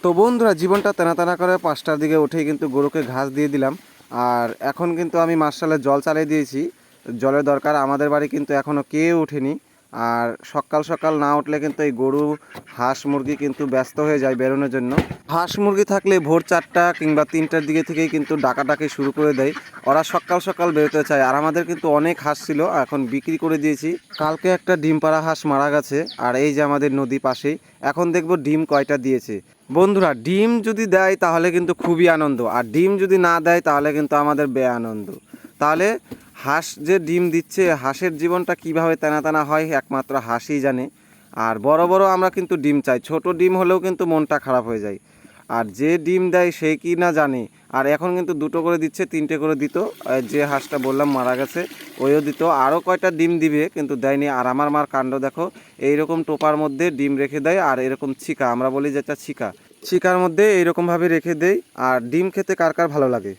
তো বন্ধুরা, জীবনটা তেনা তেনা করে 5টার দিকে উঠেই কিন্তু গরুকে ঘাস দিয়ে দিলাম। আর এখন কিন্তু আমি মার্শালে জল চালিয়ে দিয়েছি। জলের দরকার, আমাদের বাড়ি কিন্তু এখনও কেউ ওঠেনি। আর সকাল সকাল না উঠলে কিন্তু এই গরু হাঁস মুরগি কিন্তু ব্যস্ত হয়ে যায় বেরোনোর জন্য। হাঁস মুরগি থাকলে ভোর 4টা কিংবা 3টার দিকে থেকেই কিন্তু ডাকাডাকি শুরু করে দেয়। ওরা সকাল সকাল বেরোতে চায়। আর আমাদের কিন্তু অনেক হাঁস ছিল, এখন বিক্রি করে দিয়েছি। কালকে একটা ডিম পাড়া হাঁস মারা গেছে। আর এই যে আমাদের নদী পাশেই, এখন দেখবো ডিম কয়টা দিয়েছে। বন্ধুরা, ডিম যদি দেয় তাহলে কিন্তু খুবই আনন্দ, আর ডিম যদি না দেয় তাহলে কিন্তু আমাদের বেআনন্দ। তাহলে হাঁস যে ডিম দিচ্ছে, হাঁসের জীবনটা কিভাবে টানা টানা হয় একমাত্র হাঁসই জানে। আর বড় বড় আমরা কিন্তু ডিম চাই, ছোট ডিম হলেও কিন্তু মনটা খারাপ হয়ে যায়। আর যে ডিম দেয় সে কি না জানে। আর এখন কিন্তু 2টো করে দিচ্ছে, 3টে করে দিত। যে হাঁসটা বললাম মারা গেছে ওইও দিত, আরও কয়টা ডিম দিবে কিন্তু দেয়নি। আর আমার মার কাণ্ড দেখো, এইরকম টোপার মধ্যে ডিম রেখে দেয়। আর এরকম ছিকা, আমরা বলি যেটা ছিকা, ছিকার মধ্যে এইরকমভাবে রেখে দেয়। আর ডিম খেতে কার কার ভালো লাগে।